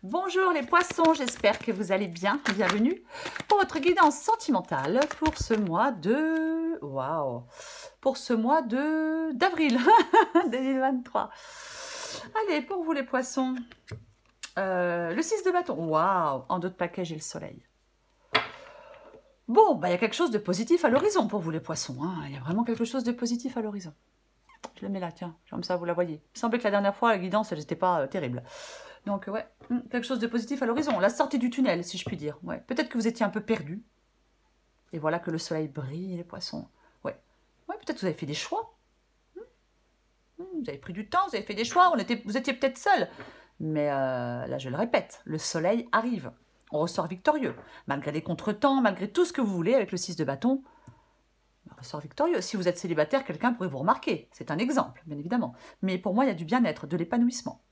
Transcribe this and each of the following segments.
Bonjour les poissons, j'espère que vous allez bien. Bienvenue pour votre guidance sentimentale pour ce mois de... Waouh! Pour ce mois de d'avril 2023. Allez, pour vous les poissons, le 6 de bâton. Waouh! En dos de paquet, j'ai le soleil. Bon, bah, il y a quelque chose de positif à l'horizon pour vous les poissons. Hein. Il y a vraiment quelque chose de positif à l'horizon. Je le mets là, tiens, comme ça vous la voyez. Il semblait que la dernière fois, la guidance, elle n'était pas terrible. Donc, ouais, quelque chose de positif à l'horizon. La sortie du tunnel, si je puis dire. Ouais. Peut-être que vous étiez un peu perdu. Et voilà que le soleil brille, les poissons. Ouais, ouais, peut-être que vous avez fait des choix. Vous avez pris du temps, vous avez fait des choix. Vous étiez peut-être seul. Mais là, je le répète, le soleil arrive. On ressort victorieux. Malgré les contretemps, malgré tout ce que vous voulez avec le 6 de bâton, on ressort victorieux. Si vous êtes célibataire, quelqu'un pourrait vous remarquer. C'est un exemple, bien évidemment. Mais pour moi, il y a du bien-être, de l'épanouissement.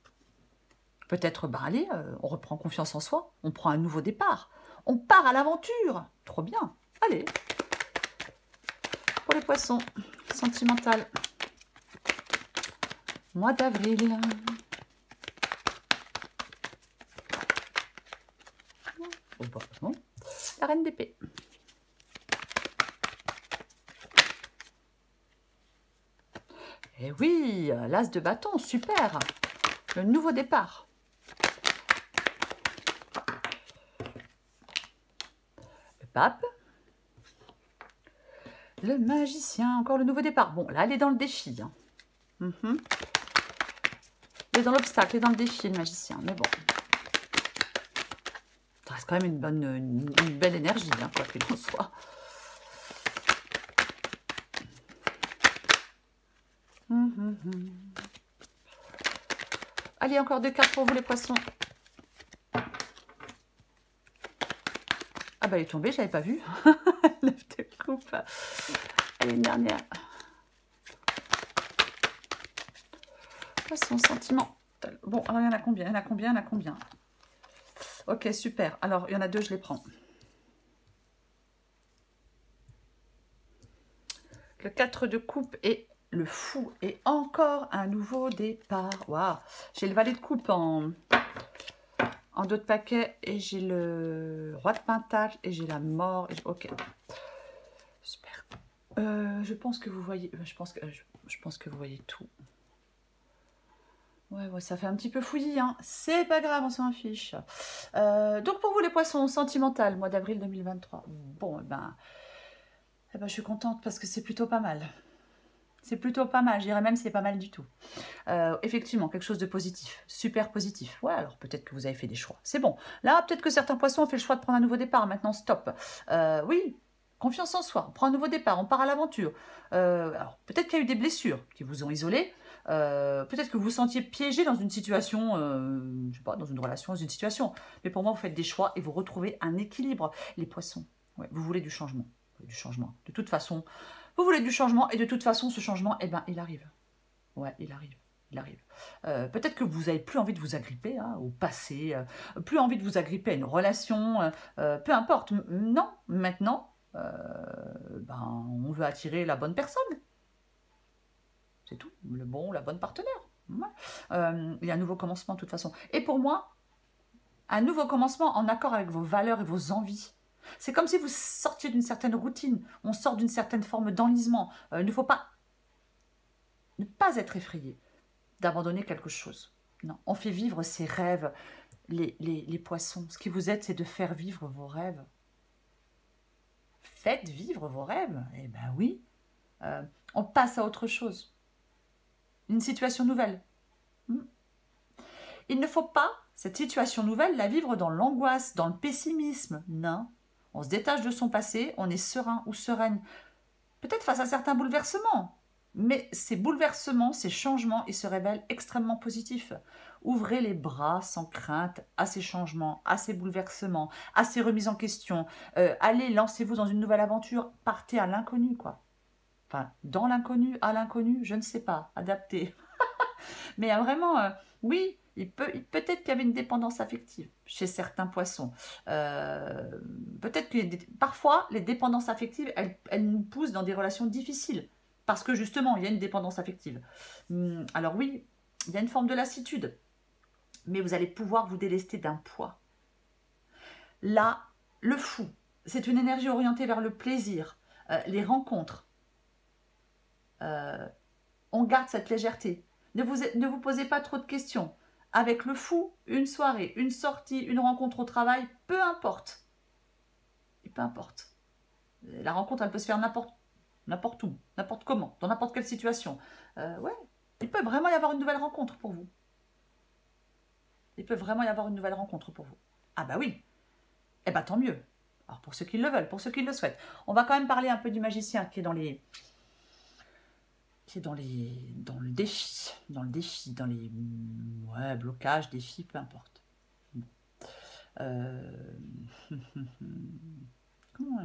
Peut-être, ben allez, on reprend confiance en soi, on prend un nouveau départ, on part à l'aventure. Trop bien. Allez. Pour les poissons, sentimental. Mois d'avril. Oh, bon. La reine d'épée. Eh oui, l'as de bâton, super. Le nouveau départ. Le pape. Le magicien, encore le nouveau départ. Bon, là, elle est dans le défi. Hein. Elle est dans l'obstacle, elle est dans le défi, le magicien. Mais bon. Ça reste quand même une belle énergie, hein, quoi qu'il en soit. Allez, encore 2 cartes pour vous, les poissons. Ah bah, elle est tombée, je l'avais pas vue. 9 de coupe. Allez, une dernière. Poisson, sentiment. Bon, alors il y en a combien? Il y en a combien? Il y en a combien? Ok, super. Alors, il y en a 2, je les prends. Le 4 de coupe et le fou. Et encore un nouveau départ. Waouh! J'ai le valet de coupe en dos de paquet. Et j'ai le roi de pentacle. Et j'ai la mort. Ok. Super. Je pense que vous voyez... Je pense que vous voyez tout. Ouais, ça fait un petit peu fouillis, hein. C'est pas grave, on s'en fiche. Donc pour vous les poissons, sentimental, mois d'avril 2023. Bon, je suis contente parce que c'est plutôt pas mal. C'est plutôt pas mal, je dirais même c'est pas mal du tout. Effectivement, quelque chose de positif, super positif. Ouais, alors peut-être que vous avez fait des choix. C'est bon. Là, peut-être que certains poissons ont fait le choix de prendre un nouveau départ. Maintenant, stop. Oui, confiance en soi. On prend un nouveau départ, on part à l'aventure. Alors, peut-être qu'il y a eu des blessures qui vous ont isolé. Peut-être que vous vous sentiez piégé dans une situation, je sais pas, dans une relation, dans une situation. Mais pour moi, vous faites des choix et vous retrouvez un équilibre. Les poissons, ouais, vous voulez du changement. Du changement. De toute façon, vous voulez du changement et de toute façon, ce changement, eh ben, il arrive. Ouais, il arrive. Il arrive. Peut-être que vous n'avez plus envie de vous agripper au passé, plus envie de vous agripper à une relation, peu importe. Non, maintenant, on veut attirer la bonne personne. C'est tout, le bon, la bonne partenaire. Ouais. Il y a un nouveau commencement de toute façon. Et pour moi, un nouveau commencement en accord avec vos valeurs et vos envies. C'est comme si vous sortiez d'une certaine routine, on sort d'une certaine forme d'enlisement. Il ne faut pas ne pas être effrayé d'abandonner quelque chose. Non, on fait vivre ses rêves, les poissons. Ce qui vous aide, c'est de faire vivre vos rêves. Faites vivre vos rêves. Eh ben oui, on passe à autre chose. Une situation nouvelle. Il ne faut pas, cette situation nouvelle, la vivre dans l'angoisse, dans le pessimisme. Non, on se détache de son passé, on est serein ou sereine. Peut-être face à certains bouleversements, mais ces bouleversements, ces changements, ils se révèlent extrêmement positifs. Ouvrez les bras sans crainte à ces changements, à ces bouleversements, à ces remises en question. Allez, lancez-vous dans une nouvelle aventure, partez à l'inconnu, quoi. Enfin, dans l'inconnu, à l'inconnu, je ne sais pas, adapté. Mais vraiment, oui, peut-être qu'il y avait une dépendance affective chez certains poissons. Peut-être que parfois, les dépendances affectives, elles nous poussent dans des relations difficiles. Parce que justement, il y a une dépendance affective. Alors oui, il y a une forme de lassitude. mais vous allez pouvoir vous délester d'un poids. Là, le fou, c'est une énergie orientée vers le plaisir, les rencontres. On garde cette légèreté. Ne vous posez pas trop de questions. Avec le fou, une soirée, une sortie, une rencontre au travail, peu importe. Et peu importe. La rencontre, elle peut se faire n'importe où, n'importe comment, dans n'importe quelle situation. Ouais, il peut vraiment y avoir une nouvelle rencontre pour vous. Il peut vraiment y avoir une nouvelle rencontre pour vous. Ah bah oui. Eh bah tant mieux. Alors pour ceux qui le veulent, pour ceux qui le souhaitent. On va quand même parler un peu du magicien qui est dans les... dans le défi, dans les ouais, blocages, défis, peu importe. Bon. Comment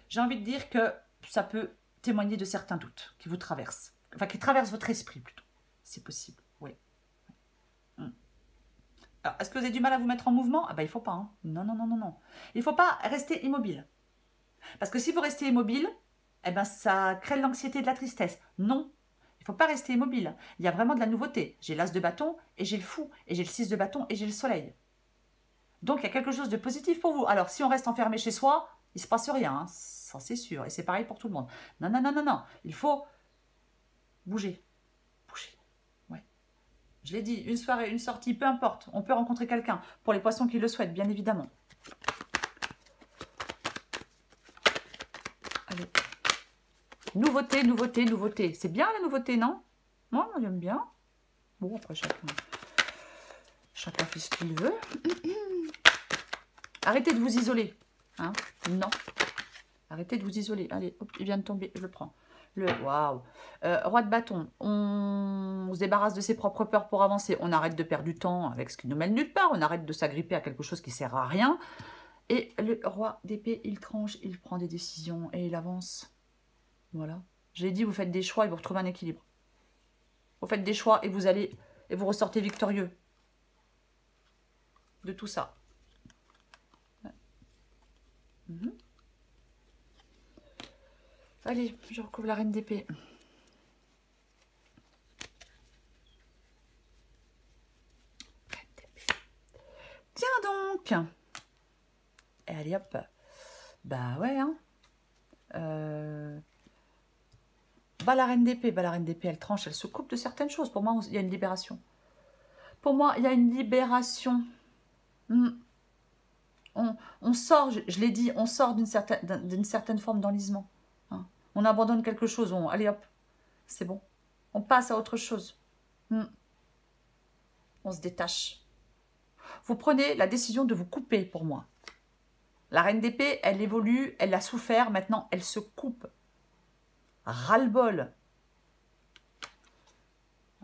j'ai envie de dire que ça peut témoigner de certains doutes qui vous traversent, enfin qui traversent votre esprit plutôt, c'est possible, oui. Alors, est-ce que vous avez du mal à vous mettre en mouvement? Ah ben il faut pas, hein. Non, non, non, non, non. Il ne faut pas rester immobile. Parce que si vous restez immobile, eh ben, ça crée de l'anxiété et de la tristesse. Non, il ne faut pas rester immobile. Il y a vraiment de la nouveauté. J'ai l'as de bâton et j'ai le fou. Et j'ai le 6 de bâton et j'ai le soleil. Donc, il y a quelque chose de positif pour vous. Alors, si on reste enfermé chez soi, il ne se passe rien. Hein. Ça, c'est sûr. Et c'est pareil pour tout le monde. Non, non, non, non, non. Il faut bouger. Bouger. Ouais. Je l'ai dit, une soirée, une sortie, peu importe. On peut rencontrer quelqu'un. Pour les poissons qui le souhaitent, bien évidemment. Allez. Nouveauté, nouveauté, nouveauté. C'est bien la nouveauté, non? Moi, j'aime bien. Bon, après, chacun fait ce qu'il veut. Arrêtez de vous isoler. Hein? Non. Arrêtez de vous isoler. Allez, hop, il vient de tomber, je le prends. Waouh. Roi de bâton. On se débarrasse de ses propres peurs pour avancer. On arrête de perdre du temps avec ce qui nous mène nulle part. On arrête de s'agripper à quelque chose qui ne sert à rien. Et le roi d'épée, il tranche, il prend des décisions et il avance. Voilà. Je l'ai dit, vous faites des choix et vous retrouvez un équilibre. Vous faites des choix et vous ressortez victorieux de tout ça. Allez, je recouvre la reine d'épée. Tiens donc. Et allez hop. Bah ouais, hein. Bah la reine d'épée, elle tranche, elle se coupe de certaines choses. Pour moi, il y a une libération. Pour moi, il y a une libération. On sort, je l'ai dit, on sort d'une certaine forme d'enlisement. Hein. On abandonne quelque chose, allez hop, c'est bon. On passe à autre chose. On se détache. Vous prenez la décision de vous couper pour moi. La reine d'épée, elle évolue, elle a souffert, maintenant elle se coupe. Ras-le-bol.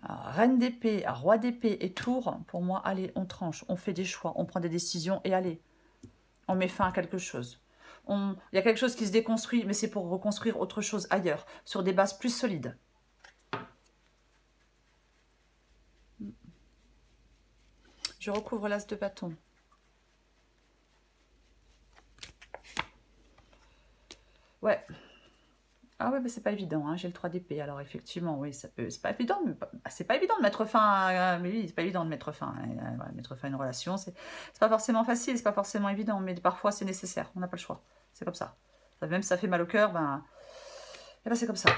Reine d'épée, roi d'épée et tour, pour moi, allez, on tranche, on fait des choix, on prend des décisions et allez, on met fin à quelque chose. Il y a quelque chose qui se déconstruit, mais c'est pour reconstruire autre chose ailleurs, sur des bases plus solides. Je recouvre l'as de bâton. Ouais. Ah ouais, mais c'est pas évident, hein. J'ai le 3 d'épée, alors effectivement, oui, c'est pas évident, c'est pas évident de mettre fin à, mais oui, c'est pas évident de mettre fin à une relation, c'est pas forcément facile, c'est pas forcément évident, mais parfois c'est nécessaire, on n'a pas le choix, c'est comme ça. Même si ça fait mal au cœur, et ben c'est comme ça.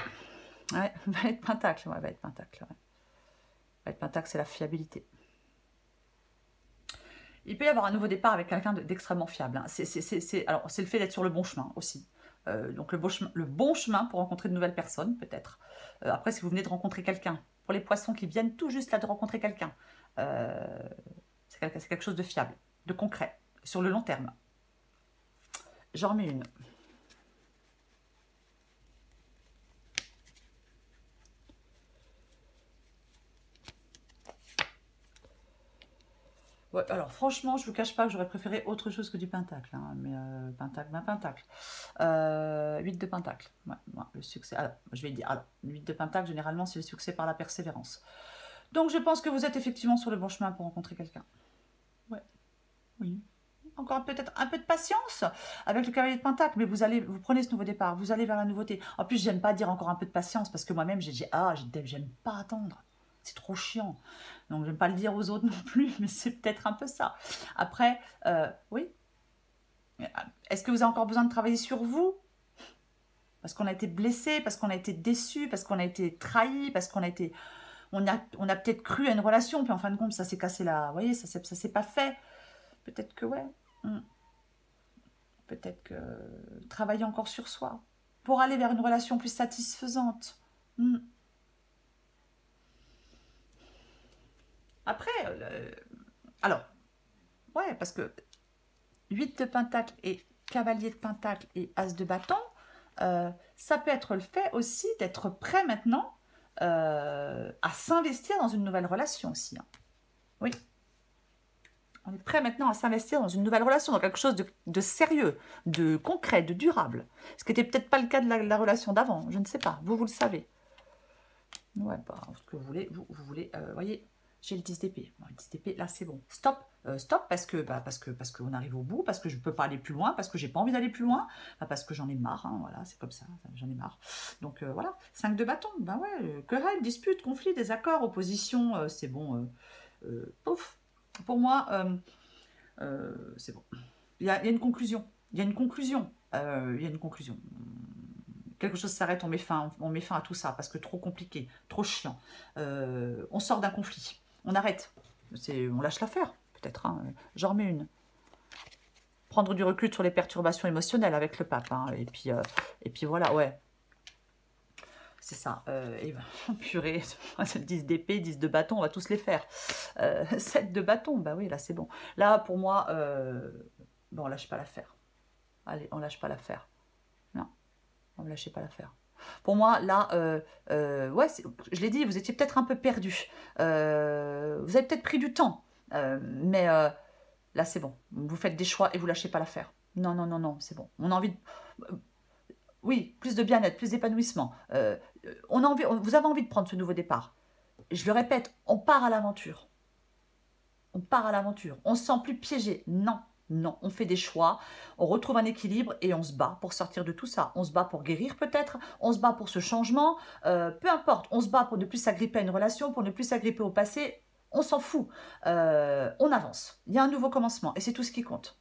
Ouais, va être pentacle, ouais, va être pentacle, ouais. Va être pentacle, c'est la fiabilité. Il peut y avoir un nouveau départ avec quelqu'un d'extrêmement fiable, hein. Alors, c'est le fait d'être sur le bon chemin aussi. Donc le bon chemin pour rencontrer de nouvelles personnes, peut-être. Après, si vous venez de rencontrer quelqu'un, pour les poissons qui viennent tout juste là de rencontrer quelqu'un, c'est quelque chose de fiable, de concret, sur le long terme. J'en remets une. Ouais, alors franchement, je ne vous cache pas que j'aurais préféré autre chose que du pentacle, hein, mais pentacle. 8 de pentacle. Ouais, le succès. Alors, je vais dire, alors, 8 de pentacle, généralement, c'est le succès par la persévérance. Donc, je pense que vous êtes effectivement sur le bon chemin pour rencontrer quelqu'un. Ouais, oui. Encore peut-être un peu de patience avec le cavalier de pentacle, mais vous prenez ce nouveau départ, vous allez vers la nouveauté. En plus, j'aime pas dire encore un peu de patience parce que moi-même, j'aime pas attendre. C'est trop chiant. Donc, j'aime pas le dire aux autres non plus, mais c'est peut-être un peu ça. Après, oui. Est-ce que vous avez encore besoin de travailler sur vous? Parce qu'on a été blessé, parce qu'on a été déçu, parce qu'on a été trahi, parce qu'on a été... On a peut-être cru à une relation, puis en fin de compte, ça s'est cassé là. Vous voyez, ça s'est pas fait. Peut-être que, ouais. Peut-être que travailler encore sur soi pour aller vers une relation plus satisfaisante. Après, alors, ouais, parce que 8 de pentacle et cavalier de pentacle et as de bâton, ça peut être le fait aussi d'être prêt maintenant à s'investir dans une nouvelle relation aussi. Hein. Oui. On est prêt maintenant à s'investir dans une nouvelle relation, dans quelque chose de sérieux, de concret, de durable. Ce qui n'était peut-être pas le cas de la relation d'avant, je ne sais pas. Vous le savez. Ouais, bah, ce que vous voulez, vous voulez, voyez, j'ai le 10 d'épée. Bon, le 10 d'épée, là, c'est bon. Stop, stop, parce qu'on arrive au bout, parce que je ne peux pas aller plus loin, parce que j'ai pas envie d'aller plus loin, parce que j'en ai marre, hein, voilà, c'est comme ça, j'en ai marre. Donc, voilà, 5 de bâton, ben ouais, querelle, dispute, conflit, désaccord, opposition, c'est bon, pouf. Pour moi, c'est bon. Il y a une conclusion. Il y a une conclusion. Il y a une conclusion. Quelque chose s'arrête, on met fin à tout ça, parce que trop compliqué, trop chiant. On sort d'un conflit. On arrête. On lâche l'affaire, peut-être. Hein. J'en remets une. Prendre du recul sur les perturbations émotionnelles avec le pape. Hein. Et puis voilà, ouais. C'est ça. Et ben, purée, 10 d'épée, 10 de bâton, on va tous les faire. 7 de bâton, bah oui, là c'est bon. Là, pour moi, bon, on lâche pas l'affaire. Allez, on lâche pas l'affaire. Non, on ne lâchez pas l'affaire. Pour moi, là, ouais, je l'ai dit, vous étiez peut-être un peu perdu. Vous avez peut-être pris du temps. Mais là, c'est bon. Vous faites des choix et vous lâchez pas l'affaire. Non, non, non, non, c'est bon. On a envie de... Oui, plus de bien-être, plus d'épanouissement. Vous avez envie de prendre ce nouveau départ. Je le répète, on part à l'aventure. On part à l'aventure. On ne se sent plus piégé. Non, non, on fait des choix, on retrouve un équilibre et on se bat pour sortir de tout ça. On se bat pour guérir peut-être, on se bat pour ce changement, peu importe. On se bat pour ne plus s'agripper à une relation, pour ne plus s'agripper au passé. On s'en fout. On avance. Il y a un nouveau commencement et c'est tout ce qui compte.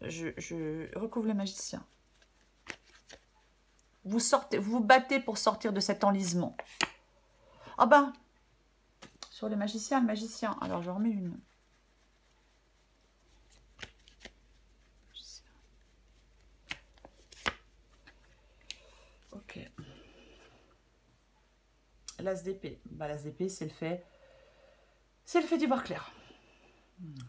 Je recouvre le magicien. Vous vous battez pour sortir de cet enlisement. Ah ben, sur le magicien, alors je remets une. Ok. L'as d'épée. Bah, l'as d'épée, c'est le fait d'y voir clair.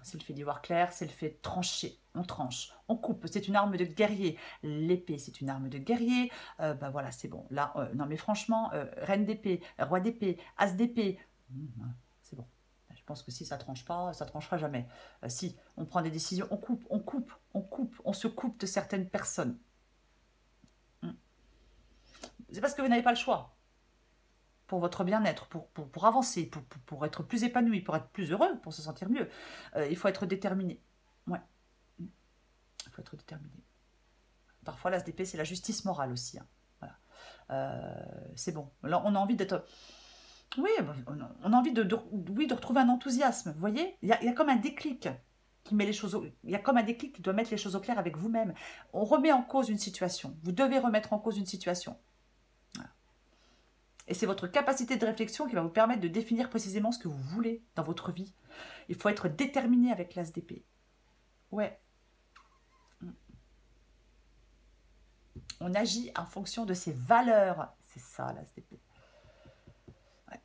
C'est le fait d'y voir clair, c'est le fait de trancher. On tranche, on coupe. C'est une arme de guerrier. L'épée, c'est une arme de guerrier. Bah voilà, c'est bon. Là, non mais franchement, reine d'épée, roi d'épée, as d'épée, c'est bon. Je pense que si ça tranche pas, ça tranchera jamais. Si on prend des décisions, on coupe, on se coupe de certaines personnes. C'est parce que vous n'avez pas le choix. Pour votre bien-être, pour avancer, pour être plus épanoui, pour être plus heureux, pour se sentir mieux. Il faut être déterminé. Ouais. Il faut être déterminé. Parfois, l'as d'épée, c'est la justice morale aussi. Hein. Voilà. C'est bon. Alors, on a envie d'être... Oui, on a envie de retrouver un enthousiasme. Vous voyez, il y a comme un déclic qui met les choses il y a comme un déclic qui doit mettre les choses au clair avec vous-même. On remet en cause une situation. Vous devez remettre en cause une situation. Et c'est votre capacité de réflexion qui va vous permettre de définir précisément ce que vous voulez dans votre vie. Il faut être déterminé avec l'as d'épée. Ouais. On agit en fonction de ses valeurs. C'est ça, l'as d'épée. Ouais.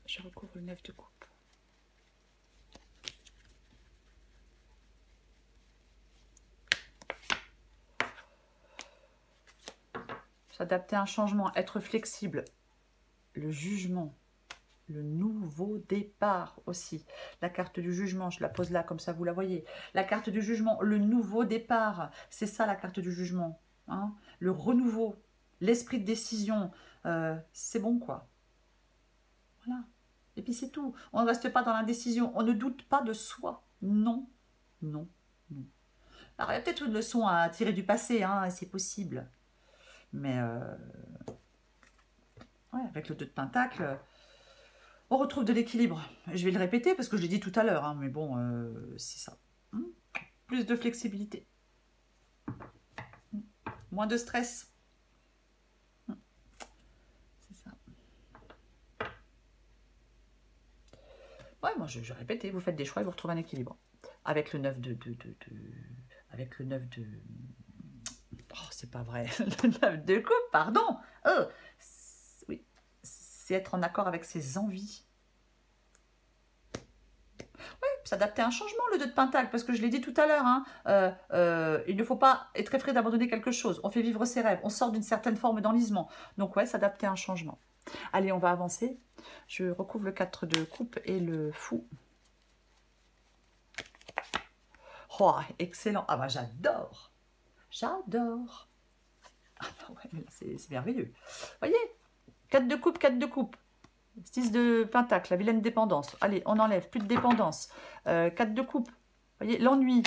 Je recouvre le 9 de coupe. S'adapter à un changement, être flexible. Le jugement, le nouveau départ aussi. La carte du jugement, je la pose là, comme ça vous la voyez. La carte du jugement, le nouveau départ. C'est ça la carte du jugement. Hein, le renouveau, l'esprit de décision. C'est bon quoi. Voilà. Et puis c'est tout. On ne reste pas dans l'indécision. On ne doute pas de soi. Non, non, non. Alors il y a peut-être une leçon à tirer du passé, hein, c'est possible. Mais ouais, avec le 2 de Pentacle, on retrouve de l'équilibre. Je vais le répéter parce que je l'ai dit tout à l'heure, hein, mais bon, c'est ça. Plus de flexibilité. Moins de stress. C'est ça. Ouais, moi je vais répéter, vous faites des choix et vous retrouvez un équilibre. Avec le 9 avec le 9 de... Oh, c'est pas vrai. Le 9 de coupe, pardon. Oh, oui, c'est être en accord avec ses envies. S'adapter à un changement, le 2 de Pentacle, parce que je l'ai dit tout à l'heure, hein, il ne faut pas être effrayé d'abandonner quelque chose. On fait vivre ses rêves, on sort d'une certaine forme d'enlisement. Donc ouais, s'adapter à un changement. Allez, on va avancer. Je recouvre le 4 de coupe et le fou. Oh, excellent. Ah bah j'adore. J'adore. Ah bah ouais, c'est merveilleux. Vous voyez, 4 de coupe, 4 de coupe. 6 de Pentacle, la vilaine dépendance. Allez, on enlève, plus de dépendance. 4 de coupe. Vous voyez, l'ennui.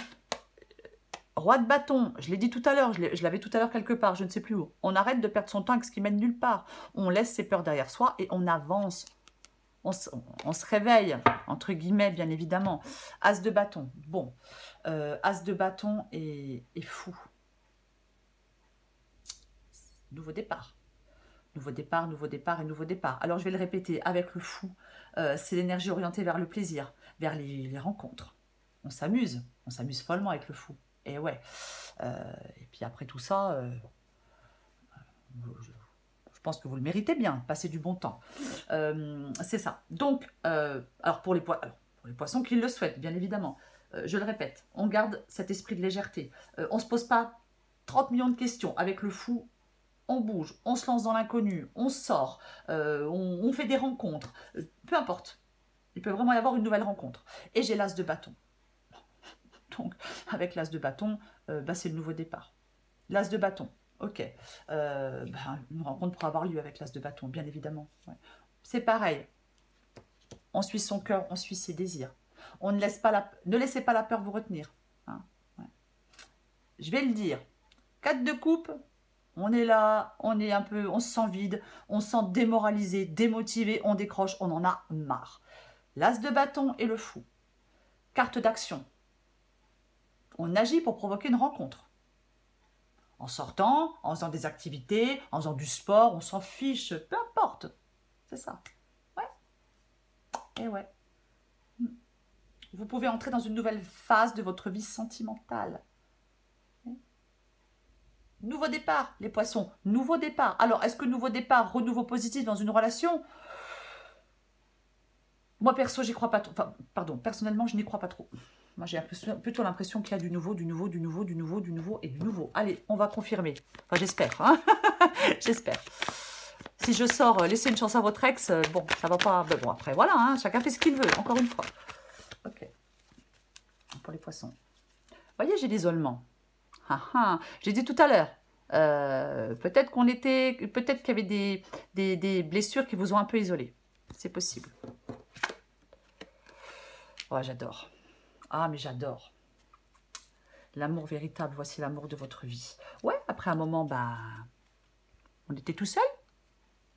Roi de bâton, je l'ai dit tout à l'heure, je l'avais tout à l'heure quelque part, je ne sais plus où. On arrête de perdre son temps avec ce qui mène nulle part. On laisse ses peurs derrière soi et on avance. On se réveille, entre guillemets, bien évidemment. As de bâton. Bon, As de bâton et fou. Nouveau départ. Nouveau départ, nouveau départ et nouveau départ. Alors, je vais le répéter, avec le fou, c'est l'énergie orientée vers le plaisir, vers les rencontres. On s'amuse follement avec le fou. Et ouais. Et puis après tout ça, je pense que vous le méritez bien, passer du bon temps. C'est ça. Donc, alors pour les poissons qui le souhaitent, bien évidemment, je le répète, on garde cet esprit de légèreté. On ne se pose pas 30 millions de questions. Avec le fou, on bouge, on se lance dans l'inconnu, on sort, on fait des rencontres, peu importe. Il peut vraiment y avoir une nouvelle rencontre. Et j'ai l'as de bâton. Donc, avec l'as de bâton, c'est le nouveau départ. L'as de bâton, ok. Une rencontre pourra avoir lieu avec l'as de bâton, bien évidemment. Ouais. C'est pareil. On suit son cœur, on suit ses désirs. On ne laissez pas la peur vous retenir. Hein. Ouais. Je vais le dire. 4 de coupe. On est là, on se sent vide, on se sent démoralisé, démotivé, on décroche, on en a marre. L'as de bâton et le fou. Carte d'action. On agit pour provoquer une rencontre. En sortant, en faisant des activités, en faisant du sport, on s'en fiche, peu importe. C'est ça. Ouais. Et ouais. Vous pouvez entrer dans une nouvelle phase de votre vie sentimentale. Nouveau départ, les poissons, nouveau départ. Alors, est-ce que nouveau départ, renouveau positif dans une relation? Moi, perso, j'y crois pas trop. Enfin, pardon, personnellement, je n'y crois pas trop. Moi, j'ai plutôt l'impression qu'il y a du nouveau et du nouveau. Allez, on va confirmer. Enfin, j'espère. Hein. J'espère. Si je sors, laissez une chance à votre ex, bon, ça va pas... Ben bon, après, voilà, hein, chacun fait ce qu'il veut, encore une fois. Ok. Pour les poissons. Vous voyez, j'ai l'isolement. J'ai dit tout à l'heure, peut-être qu'il y avait des blessures qui vous ont un peu isolé. C'est possible. Oh, j'adore. Ah, mais j'adore. L'amour véritable, voici l'amour de votre vie. Ouais, après un moment, on était tout seul.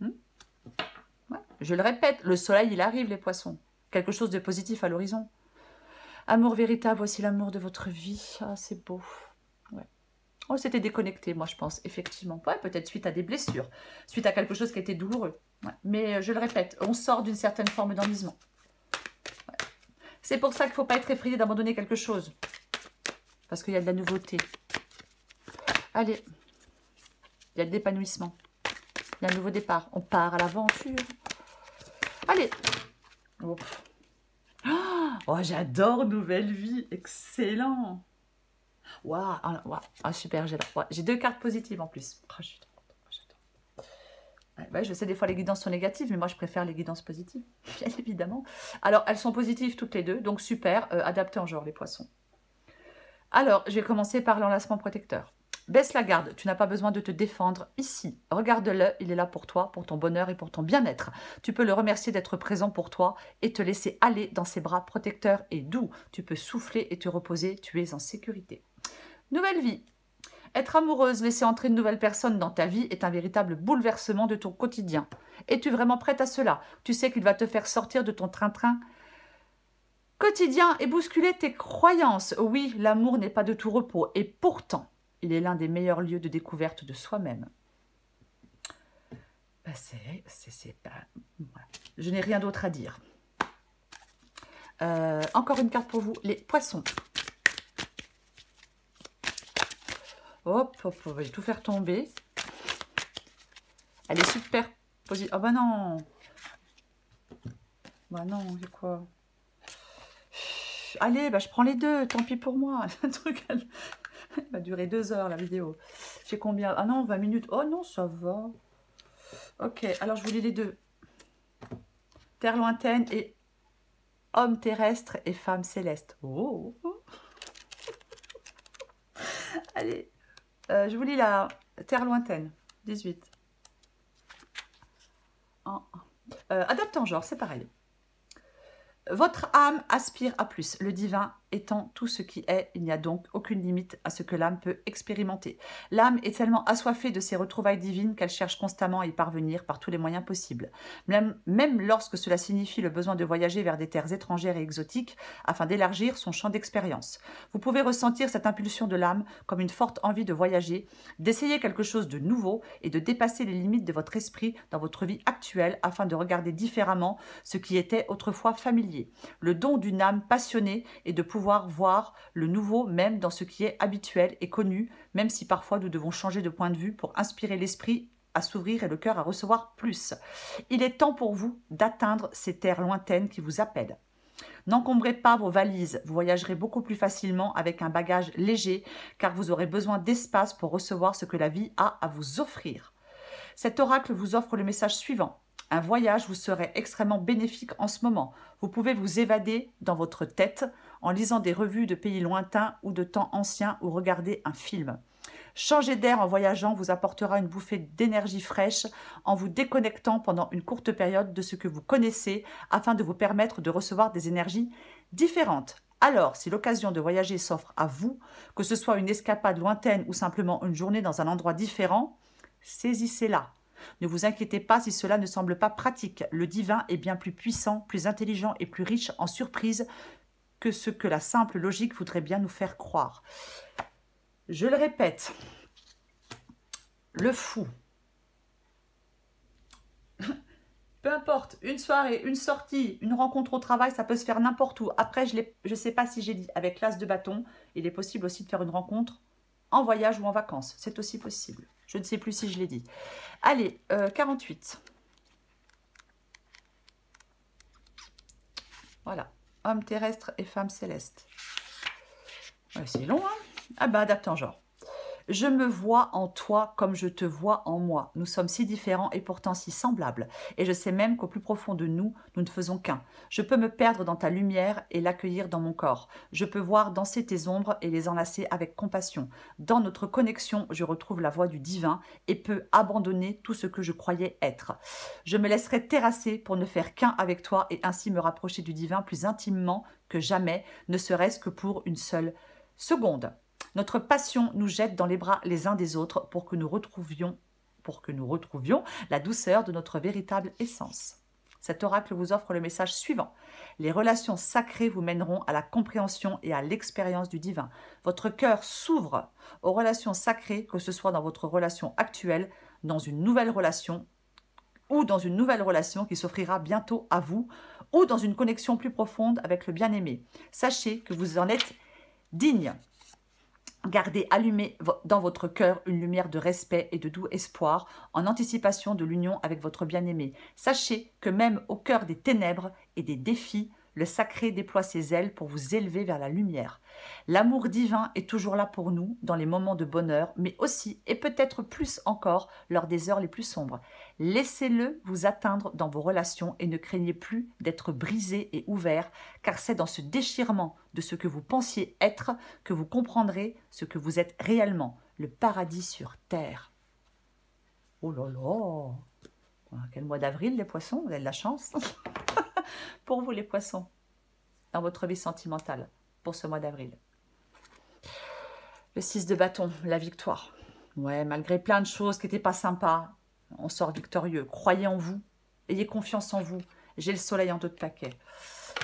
Ouais. Je le répète, le soleil, il arrive, les poissons. Quelque chose de positif à l'horizon. Amour véritable, voici l'amour de votre vie. Ah, c'est beau. Ouais. Oh, c'était déconnecté, moi, je pense, effectivement. Ouais, peut-être suite à des blessures, suite à quelque chose qui a été douloureux. Ouais. Mais je le répète, on sort d'une certaine forme d'enlisement. Ouais. C'est pour ça qu'il ne faut pas être effrayé d'abandonner quelque chose. Parce qu'il y a de la nouveauté. Allez, il y a de l'épanouissement. Il y a un nouveau départ. On part à l'aventure. Allez. Oh, j'adore Nouvelle Vie. Excellent. Waouh, super, j'adore. Ouais, j'ai 2 cartes positives en plus. Oh, je suis trop contente. Ouais, je sais, des fois les guidances sont négatives, mais moi je préfère les guidances positives, bien évidemment. Alors, elles sont positives toutes les deux, donc super, adaptées en genre, les poissons. Alors, je vais commencer par l'enlacement protecteur. Baisse la garde, tu n'as pas besoin de te défendre ici. Regarde-le, il est là pour toi, pour ton bonheur et pour ton bien-être. Tu peux le remercier d'être présent pour toi et te laisser aller dans ses bras protecteurs et doux. Tu peux souffler et te reposer, tu es en sécurité. Nouvelle Vie. Être amoureuse, laisser entrer une nouvelle personne dans ta vie est un véritable bouleversement de ton quotidien. Es-tu vraiment prête à cela? Tu sais qu'il va te faire sortir de ton train-train quotidien et bousculer tes croyances. Oui, l'amour n'est pas de tout repos et pourtant, il est l'un des meilleurs lieux de découverte de soi-même. Bah voilà. Je n'ai rien d'autre à dire. Encore une carte pour vous, les poissons. Hop, hop, hop, je vais tout faire tomber. Elle est super positive. Oh bah non. Bah non, c'est quoi? Allez, bah je prends les deux, tant pis pour moi. Un truc, elle va durer 2 heures la vidéo. J'ai combien? Ah non, 20 minutes. Oh non, ça va. Ok, alors je vous lis les deux. Terre lointaine et homme terrestre et femme céleste. Oh. Allez, je vous lis la Terre lointaine, 18. Adapte en genre, c'est pareil. Votre âme aspire à plus, le divin étant tout ce qui est, il n'y a donc aucune limite à ce que l'âme peut expérimenter. L'âme est tellement assoiffée de ces retrouvailles divines qu'elle cherche constamment à y parvenir par tous les moyens possibles. Même lorsque cela signifie le besoin de voyager vers des terres étrangères et exotiques afin d'élargir son champ d'expérience. Vous pouvez ressentir cette impulsion de l'âme comme une forte envie de voyager, d'essayer quelque chose de nouveau et de dépasser les limites de votre esprit dans votre vie actuelle afin de regarder différemment ce qui était autrefois familier. Le don d'une âme passionnée est de pouvoir voir le nouveau même dans ce qui est habituel et connu, même si parfois nous devons changer de point de vue pour inspirer l'esprit à s'ouvrir et le cœur à recevoir plus. Il est temps pour vous d'atteindre ces terres lointaines qui vous appellent. N'encombrez pas vos valises, vous voyagerez beaucoup plus facilement avec un bagage léger car vous aurez besoin d'espace pour recevoir ce que la vie a à vous offrir. Cet oracle vous offre le message suivant. Un voyage vous serait extrêmement bénéfique en ce moment. Vous pouvez vous évader dans votre tête en lisant des revues de pays lointains ou de temps anciens ou regarder un film. Changer d'air en voyageant vous apportera une bouffée d'énergie fraîche en vous déconnectant pendant une courte période de ce que vous connaissez afin de vous permettre de recevoir des énergies différentes. Alors, si l'occasion de voyager s'offre à vous, que ce soit une escapade lointaine ou simplement une journée dans un endroit différent, saisissez-la. Ne vous inquiétez pas si cela ne semble pas pratique. Le divin est bien plus puissant, plus intelligent et plus riche en surprises que ce que la simple logique voudrait bien nous faire croire. Je le répète, le fou. Peu importe, une soirée, une sortie, une rencontre au travail, ça peut se faire n'importe où. Après, je ne sais pas si j'ai dit avec l'as de bâton, il est possible aussi de faire une rencontre en voyage ou en vacances. C'est aussi possible. Je ne sais plus si je l'ai dit. Allez, 48. Voilà. Homme terrestre et femme céleste. Ouais, c'est long, hein? Ah bah, adapte en genre. Je me vois en toi comme je te vois en moi. Nous sommes si différents et pourtant si semblables. Et je sais même qu'au plus profond de nous, nous ne faisons qu'un. Je peux me perdre dans ta lumière et l'accueillir dans mon corps. Je peux voir danser tes ombres et les enlacer avec compassion. Dans notre connexion, je retrouve la voix du divin et peux abandonner tout ce que je croyais être. Je me laisserai terrasser pour ne faire qu'un avec toi et ainsi me rapprocher du divin plus intimement que jamais, ne serait-ce que pour une seule seconde. Notre passion nous jette dans les bras les uns des autres pour que nous retrouvions la douceur de notre véritable essence. Cet oracle vous offre le message suivant. Les relations sacrées vous mèneront à la compréhension et à l'expérience du divin. Votre cœur s'ouvre aux relations sacrées, que ce soit dans votre relation actuelle, dans une nouvelle relation ou dans une nouvelle relation qui s'offrira bientôt à vous ou dans une connexion plus profonde avec le bien-aimé. Sachez que vous en êtes digne. Gardez allumée dans votre cœur une lumière de respect et de doux espoir en anticipation de l'union avec votre bien-aimé. Sachez que même au cœur des ténèbres et des défis, le sacré déploie ses ailes pour vous élever vers la lumière. L'amour divin est toujours là pour nous dans les moments de bonheur, mais aussi et peut-être plus encore lors des heures les plus sombres. Laissez-le vous atteindre dans vos relations et ne craignez plus d'être brisé et ouvert, car c'est dans ce déchirement de ce que vous pensiez être que vous comprendrez ce que vous êtes réellement, le paradis sur terre. Oh là là! Quel mois d'avril, les poissons, vous avez de la chance. Pour vous, les poissons, dans votre vie sentimentale, pour ce mois d'avril. Le 6 de bâton, la victoire. Ouais, malgré plein de choses qui n'étaient pas sympas, on sort victorieux. Croyez en vous, ayez confiance en vous. J'ai le soleil en dos de paquet.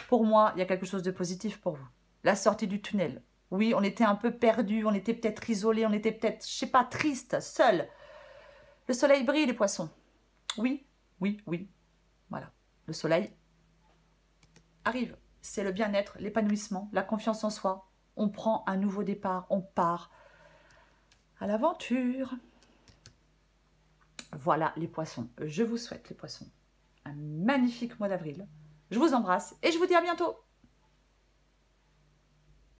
Pour moi, il y a quelque chose de positif pour vous. La sortie du tunnel. Oui, on était un peu perdus, on était peut-être isolés, on était peut-être, je sais pas, tristes, seuls. Le soleil brille, les poissons. Oui, oui, oui. Voilà. Le soleil arrive. C'est le bien-être, l'épanouissement, la confiance en soi. On prend un nouveau départ, on part à l'aventure. Voilà les poissons. Je vous souhaite, les poissons, un magnifique mois d'avril. Je vous embrasse et je vous dis à bientôt.